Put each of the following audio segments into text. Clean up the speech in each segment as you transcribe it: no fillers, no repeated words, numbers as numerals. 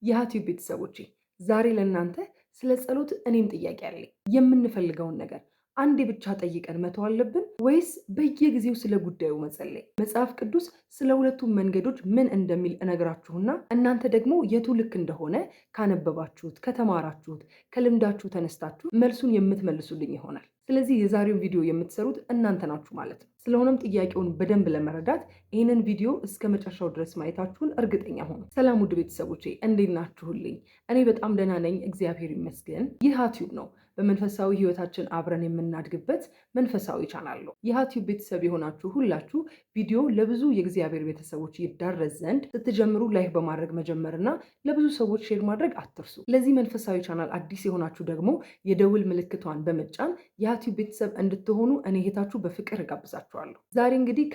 የሃቲው ቤተሰቦቼ ዛሬ ለእናንተ ስለ ጸሎት እኔም ጥያቄ አለኝ። የምንፈልገውን ነገር አንዴ ብቻ ጠይቀን መተው አለብን ወይስ በየጊዜው ስለ ጉዳዩ መጸለይ? መጽሐፍ ቅዱስ ስለ ሁለቱም መንገዶች ምን እንደሚል እነግራችሁና እናንተ ደግሞ የቱ ልክ እንደሆነ ካነበባችሁት፣ ከተማራችሁት፣ ከልምዳችሁ ተነስታችሁ መልሱን የምትመልሱልኝ ይሆናል። ስለዚህ የዛሬውን ቪዲዮ የምትሰሩት እናንተ ናችሁ ማለት ነው። ስለሆነም ጥያቄውን በደንብ ለመረዳት ይህንን ቪዲዮ እስከ መጨረሻው ድረስ ማየታችሁን እርግጠኛ ሆኑ። ሰላም ውድ ቤተሰቦቼ እንዴት ናችሁልኝ? እኔ በጣም ደህና ነኝ፣ እግዚአብሔር ይመስገን። ይህ ዩቲዩብ ነው። በመንፈሳዊ ህይወታችን አብረን የምናድግበት መንፈሳዊ ቻናል ነው። የዩቲዩብ ቤተሰብ የሆናችሁ ሁላችሁ ቪዲዮ ለብዙ የእግዚአብሔር ቤተሰቦች ይዳረስ ዘንድ ስትጀምሩ ላይክ በማድረግ መጀመርና ለብዙ ሰዎች ሼር ማድረግ አትርሱ። ለዚህ መንፈሳዊ ቻናል አዲስ የሆናችሁ ደግሞ የደውል ምልክቷን በመጫን የዩቲዩብ ቤተሰብ እንድትሆኑ እኔ እህታችሁ በፍቅር እጋብዛችኋለሁ። ዛሬ እንግዲህ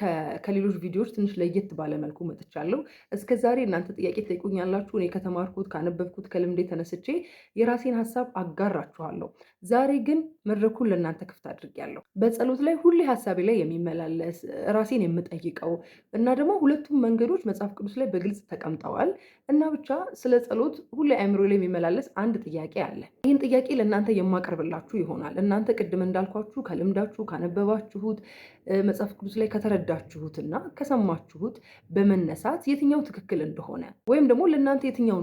ከሌሎች ቪዲዮዎች ትንሽ ለየት ባለ መልኩ መጥቻለሁ። እስከ ዛሬ እናንተ ጥያቄ ትጠይቁኛላችሁ። እኔ ከተማርኩት ካነበብኩት ከልምዴ ተነስቼ የራሴን ሀሳብ አጋራችኋለሁ። ዛሬ ግን መድረኩን ለእናንተ ክፍት አድርጌያለሁ። በጸሎት ላይ ሁሌ ሀሳቤ ላይ የሚመላለስ ራሴን የምጠይቀው እና ደግሞ ሁለቱም መንገዶች መጽሐፍ ቅዱስ ላይ በግልጽ ተቀምጠዋል እና ብቻ ስለ ጸሎት ሁሌ አእምሮ ላይ የሚመላለስ አንድ ጥያቄ አለ። ይህን ጥያቄ ለእናንተ የማቀርብላችሁ ይሆናል። እናንተ ቅድም እንዳልኳችሁ ከልምዳችሁ ካነበባችሁት መጽሐፍ ቅዱስ ላይ ከተረዳችሁትና ከሰማችሁት በመነሳት የትኛው ትክክል እንደሆነ ወይም ደግሞ ለእናንተ የትኛው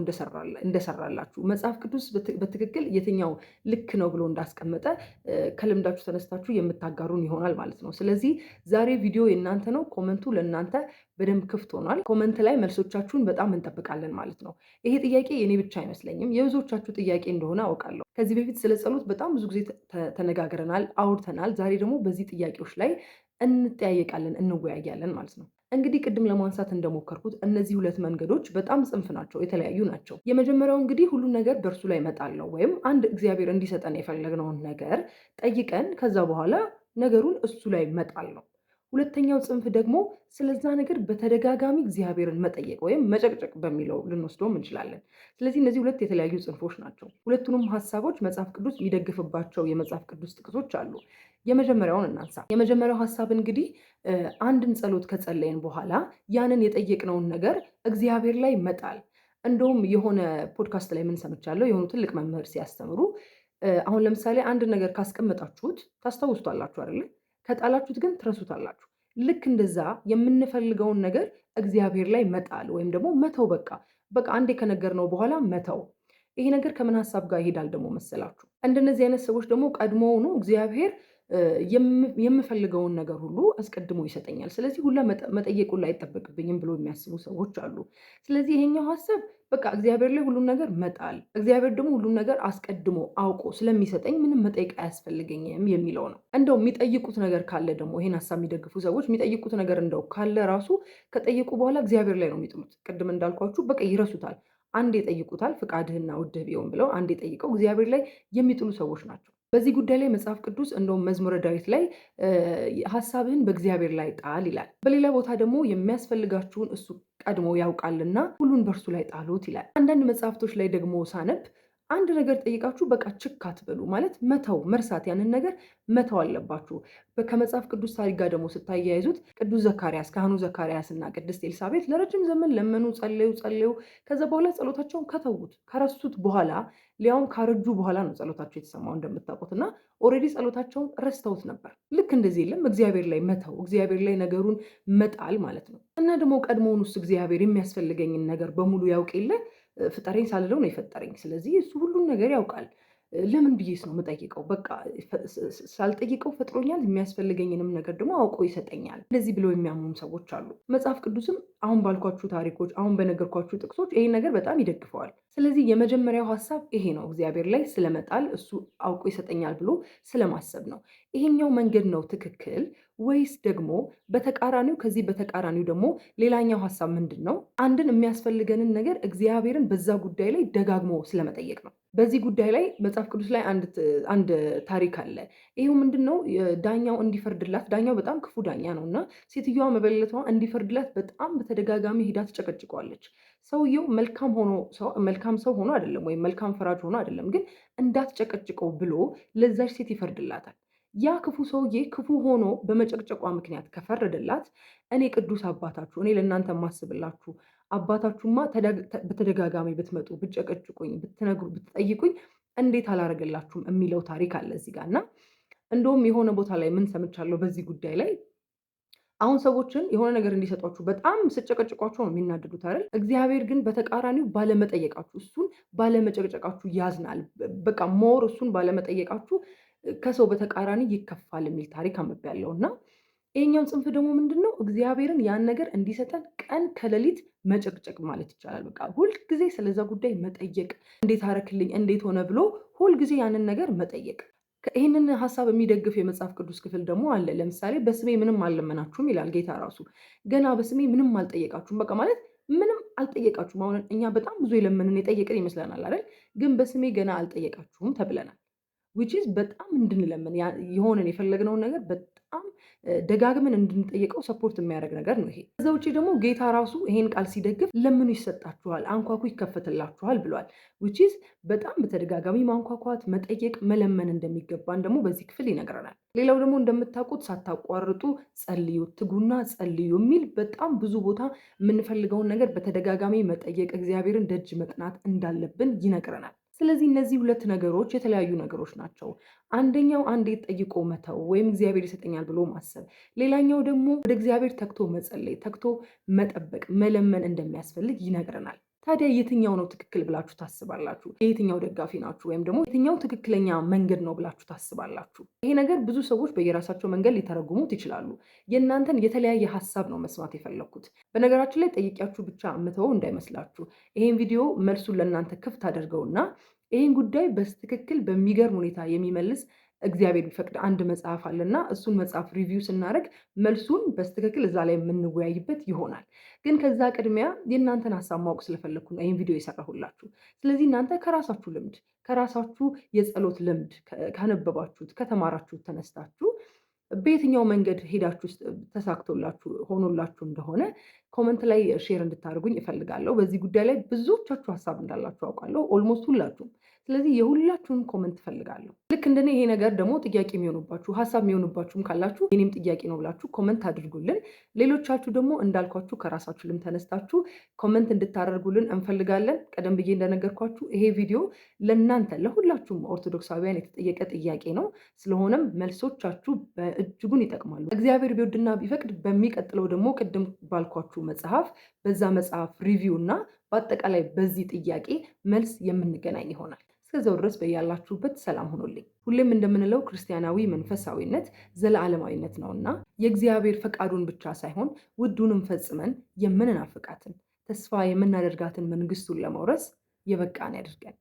እንደሰራላችሁ መጽሐፍ ቅዱስ በትክክል የትኛው ልክ ነው ብሎ እንዳስቀመጠ ከልምዳችሁ ተነስታችሁ የምታጋሩን ይሆናል ማለት ነው። ስለዚህ ዛሬ ቪዲዮ የእናንተ ነው። ኮመንቱ ለእናንተ በደንብ ክፍት ሆኗል። ኮመንት ላይ መልሶቻችሁን በጣም እንጠብቃለን ማለት ነው። ይሄ ጥያቄ የኔ ብቻ አይመስለኝም፣ የብዙዎቻችሁ ጥያቄ እንደሆነ አውቃለሁ። ከዚህ በፊት ስለ ጸሎት በጣም ብዙ ጊዜ ተነጋግረናል፣ አውርተናል። ዛሬ ደግሞ በዚህ ጥያቄዎች ላይ እንጠያየቃለን፣ እንወያያለን ማለት ነው። እንግዲህ ቅድም ለማንሳት እንደሞከርኩት እነዚህ ሁለት መንገዶች በጣም ጽንፍ ናቸው፣ የተለያዩ ናቸው። የመጀመሪያው እንግዲህ ሁሉን ነገር በእርሱ ላይ እመጣለሁ ወይም አንድ እግዚአብሔር እንዲሰጠን የፈለግነውን ነገር ጠይቀን ከዛ በኋላ ነገሩን እሱ ላይ እመጣለሁ። ሁለተኛው ጽንፍ ደግሞ ስለዛ ነገር በተደጋጋሚ እግዚአብሔርን መጠየቅ ወይም መጨቅጨቅ በሚለው ልንወስደውም እንችላለን። ስለዚህ እነዚህ ሁለት የተለያዩ ጽንፎች ናቸው። ሁለቱንም ሀሳቦች መጽሐፍ ቅዱስ የሚደግፍባቸው የመጽሐፍ ቅዱስ ጥቅሶች አሉ። የመጀመሪያውን እናንሳ። የመጀመሪያው ሀሳብ እንግዲህ አንድን ጸሎት ከጸለይን በኋላ ያንን የጠየቅነውን ነገር እግዚአብሔር ላይ መጣል። እንደውም የሆነ ፖድካስት ላይ ምን ሰምቻለሁ፣ የሆኑ ትልቅ መምህር ሲያስተምሩ አሁን ለምሳሌ አንድ ነገር ካስቀመጣችሁት ታስታውሱታላችሁ አይደለ? ከጣላችሁት ግን ትረሱታላችሁ። ልክ እንደዛ የምንፈልገውን ነገር እግዚአብሔር ላይ መጣል ወይም ደግሞ መተው። በቃ አንዴ ከነገርነው በኋላ መተው። ይሄ ነገር ከምን ሀሳብ ጋር ይሄዳል ደግሞ መሰላችሁ? እንደነዚህ አይነት ሰዎች ደግሞ ቀድሞውኑ እግዚአብሔር የምፈልገውን ነገር ሁሉ አስቀድሞ ይሰጠኛል፣ ስለዚህ ሁላ መጠየቅ ሁላ አይጠበቅብኝም ብሎ የሚያስቡ ሰዎች አሉ። ስለዚህ ይሄኛው ሀሳብ በቃ እግዚአብሔር ላይ ሁሉን ነገር መጣል፣ እግዚአብሔር ደግሞ ሁሉን ነገር አስቀድሞ አውቆ ስለሚሰጠኝ ምንም መጠየቅ አያስፈልገኝም የሚለው ነው። እንደው የሚጠይቁት ነገር ካለ ደግሞ ይሄን ሀሳብ የሚደግፉ ሰዎች የሚጠይቁት ነገር እንደው ካለ ራሱ ከጠየቁ በኋላ እግዚአብሔር ላይ ነው የሚጥሉት። ቅድም እንዳልኳችሁ በቃ ይረሱታል። አንዴ ይጠይቁታል፣ ፍቃድህና ውድህ ቢሆን ብለው አንዴ ጠይቀው እግዚአብሔር ላይ የሚጥሉ ሰዎች ናቸው። በዚህ ጉዳይ ላይ መጽሐፍ ቅዱስ እንደውም መዝሙረ ዳዊት ላይ ሀሳብህን በእግዚአብሔር ላይ ጣል ይላል። በሌላ ቦታ ደግሞ የሚያስፈልጋችሁን እሱ ቀድሞ ያውቃልና ሁሉን በእርሱ ላይ ጣሉት ይላል። አንዳንድ መጽሐፍቶች ላይ ደግሞ ሳነብ አንድ ነገር ጠይቃችሁ በቃ ችክ አትበሉ፣ ማለት መተው፣ መርሳት፣ ያንን ነገር መተው አለባችሁ። ከመጽሐፍ ቅዱስ ታሪክ ጋር ደግሞ ስታያይዙት ቅዱስ ዘካርያስ፣ ካህኑ ዘካርያስ እና ቅድስት ኤልሳቤጥ ለረጅም ዘመን ለመኑ፣ ጸለዩ። ከዛ በኋላ ጸሎታቸውን ከተዉት ከረሱት በኋላ ሊያውም ካረጁ በኋላ ነው ጸሎታቸው የተሰማው እንደምታውቁት እና ኦልሬዲ ጸሎታቸውን ረስተውት ነበር። ልክ እንደዚህ የለም እግዚአብሔር ላይ መተው፣ እግዚአብሔር ላይ ነገሩን መጣል ማለት ነው። እና ደግሞ ቀድሞውን ውስጥ እግዚአብሔር የሚያስፈልገኝን ነገር በሙሉ ያውቅ የለ ፍጠረኝ ሳልለው ነው የፈጠረኝ። ስለዚህ እሱ ሁሉን ነገር ያውቃል። ለምን ብዬስ ነው የምጠይቀው? በቃ ሳልጠይቀው ፈጥሮኛል፣ የሚያስፈልገኝንም ነገር ደግሞ አውቆ ይሰጠኛል። እንደዚህ ብለው የሚያምኑ ሰዎች አሉ። መጽሐፍ ቅዱስም አሁን ባልኳችሁ ታሪኮች፣ አሁን በነገርኳችሁ ጥቅሶች ይሄን ነገር በጣም ይደግፈዋል። ስለዚህ የመጀመሪያው ሀሳብ ይሄ ነው፣ እግዚአብሔር ላይ ስለመጣል እሱ አውቆ ይሰጠኛል ብሎ ስለማሰብ ነው። ይሄኛው መንገድ ነው ትክክል ወይስ ደግሞ በተቃራኒው? ከዚህ በተቃራኒው ደግሞ ሌላኛው ሀሳብ ምንድን ነው? አንድን የሚያስፈልገንን ነገር እግዚአብሔርን በዛ ጉዳይ ላይ ደጋግሞ ስለመጠየቅ ነው። በዚህ ጉዳይ ላይ መጽሐፍ ቅዱስ ላይ አንድ ታሪክ አለ። ይሄው ምንድን ነው? ዳኛው እንዲፈርድላት፣ ዳኛው በጣም ክፉ ዳኛ ነው እና ሴትዮዋ መበለቷ እንዲፈርድላት በጣም በተደጋጋሚ ሂዳ ትጨቀጭቀዋለች። ሰውየው መልካም ሰው ሆኖ አይደለም ወይም መልካም ፈራጅ ሆኖ አይደለም፣ ግን እንዳትጨቀጭቀው ብሎ ለዛች ሴት ይፈርድላታል። ያ ክፉ ሰውዬ ክፉ ሆኖ በመጨቅጨቋ ምክንያት ከፈረደላት እኔ ቅዱስ አባታችሁ፣ እኔ ለእናንተ የማስብላችሁ አባታችሁማ በተደጋጋሚ ብትመጡ ብትጨቀጭቁኝ፣ ብትጠይቁኝ እንዴት አላረገላችሁም የሚለው ታሪክ አለ እዚህ ጋር እና እንደውም የሆነ ቦታ ላይ ምን ሰምቻለሁ በዚህ ጉዳይ ላይ አሁን ሰዎችን የሆነ ነገር እንዲሰጧችሁ በጣም ስጨቀጭቋቸው ነው የሚናደዱት አይደል? እግዚአብሔር ግን በተቃራኒው ባለመጠየቃችሁ፣ እሱን ባለመጨቅጨቃችሁ ያዝናል። በቃ ሞር እሱን ባለመጠየቃችሁ ከሰው በተቃራኒ ይከፋል የሚል ታሪክ አንብቤያለሁ እና ይሄኛው ጽንፍ ደግሞ ምንድነው? እግዚአብሔርን ያን ነገር እንዲሰጠን ቀን ከሌሊት መጨቅጨቅ ማለት ይቻላል። በቃ ሁልጊዜ ስለዛ ጉዳይ መጠየቅ፣ እንዴት አረክልኝ፣ እንዴት ሆነ ብሎ ሁልጊዜ ያንን ነገር መጠየቅ። ይህንን ሀሳብ የሚደግፍ የመጽሐፍ ቅዱስ ክፍል ደግሞ አለ። ለምሳሌ በስሜ ምንም አልለመናችሁም ይላል ጌታ ራሱ። ገና በስሜ ምንም አልጠየቃችሁም። በቃ ማለት ምንም አልጠየቃችሁም። አሁን እኛ በጣም ብዙ የለመንን የጠየቅን ይመስለናል አይደል? ግን በስሜ ገና አልጠየቃችሁም ተብለናል። ዊች ኢዝ በጣም እንድንለምን የሆነን የፈለግነውን ነገር በጣም ደጋግመን እንድንጠይቀው ሰፖርት የሚያደርግ ነገር ነው ይሄ። ከዛ ውጭ ደግሞ ጌታ ራሱ ይሄን ቃል ሲደግፍ ለምኑ ይሰጣችኋል፣ አንኳኩ ይከፈትላችኋል ብሏል። ዊች ኢዝ በጣም በተደጋጋሚ ማንኳኳት፣ መጠየቅ፣ መለመን እንደሚገባን ደግሞ በዚህ ክፍል ይነግረናል። ሌላው ደግሞ እንደምታውቁት ሳታቋርጡ ጸልዩ፣ ትጉና ጸልዩ የሚል በጣም ብዙ ቦታ የምንፈልገውን ነገር በተደጋጋሚ መጠየቅ፣ እግዚአብሔርን ደጅ መጥናት እንዳለብን ይነግረናል። ስለዚህ እነዚህ ሁለት ነገሮች የተለያዩ ነገሮች ናቸው። አንደኛው አንዴ ጠይቆ መተው ወይም እግዚአብሔር ይሰጠኛል ብሎ ማሰብ፣ ሌላኛው ደግሞ ወደ እግዚአብሔር ተግቶ መጸለይ፣ ተግቶ መጠበቅ፣ መለመን እንደሚያስፈልግ ይነግረናል። ታዲያ የትኛው ነው ትክክል ብላችሁ ታስባላችሁ? የየትኛው ደጋፊ ናችሁ? ወይም ደግሞ የትኛው ትክክለኛ መንገድ ነው ብላችሁ ታስባላችሁ? ይሄ ነገር ብዙ ሰዎች በየራሳቸው መንገድ ሊተረጉሙት ይችላሉ። የእናንተን የተለያየ ሀሳብ ነው መስማት የፈለግኩት። በነገራችን ላይ ጠይቂያችሁ ብቻ የምተወው እንዳይመስላችሁ። ይሄን ቪዲዮ መልሱን ለእናንተ ክፍት አድርገውና ይህን ጉዳይ በትክክል በሚገርም ሁኔታ የሚመልስ እግዚአብሔር ቢፈቅድ አንድ መጽሐፍ አለና እሱን መጽሐፍ ሪቪው ስናደርግ መልሱን በትክክል እዛ ላይ የምንወያይበት ይሆናል። ግን ከዛ ቅድሚያ የእናንተን ሀሳብ ማወቅ ስለፈለግኩ ነው ይህን ቪዲዮ የሰራሁላችሁ። ስለዚህ እናንተ ከራሳችሁ ልምድ፣ ከራሳችሁ የጸሎት ልምድ ካነበባችሁት፣ ከተማራችሁት ተነስታችሁ በየትኛው መንገድ ሄዳችሁ ተሳክቶላችሁ ሆኖላችሁ እንደሆነ ኮመንት ላይ ሼር እንድታደርጉኝ እፈልጋለሁ። በዚህ ጉዳይ ላይ ብዙዎቻችሁ ሀሳብ እንዳላችሁ አውቃለሁ፣ ኦልሞስት ሁላችሁም። ስለዚህ የሁላችሁንም ኮመንት እፈልጋለሁ። ልክ እንደኔ ይሄ ነገር ደግሞ ጥያቄ የሚሆኑባችሁ ሀሳብ የሚሆኑባችሁም ካላችሁ የኔም ጥያቄ ነው ብላችሁ ኮመንት አድርጉልን። ሌሎቻችሁ ደግሞ እንዳልኳችሁ ከራሳችሁ ልም ተነስታችሁ ኮመንት እንድታደርጉልን እንፈልጋለን። ቀደም ብዬ እንደነገርኳችሁ ይሄ ቪዲዮ ለእናንተ ለሁላችሁም ኦርቶዶክሳውያን የተጠየቀ ጥያቄ ነው። ስለሆነም መልሶቻችሁ በእጅጉን ይጠቅማሉ። እግዚአብሔር ቢወድና ቢፈቅድ በሚቀጥለው ደግሞ ቅድም ባልኳችሁ መጽሐፍ በዛ መጽሐፍ ሪቪው እና በአጠቃላይ በዚህ ጥያቄ መልስ የምንገናኝ ይሆናል። እስከዛው ድረስ በያላችሁበት ሰላም ሆኖልኝ። ሁሌም እንደምንለው ክርስቲያናዊ መንፈሳዊነት ዘለዓለማዊነት ነውና የእግዚአብሔር ፈቃዱን ብቻ ሳይሆን ውዱንም ፈጽመን የምንናፍቃትን ተስፋ የምናደርጋትን መንግስቱን ለመውረስ የበቃን ያድርገን።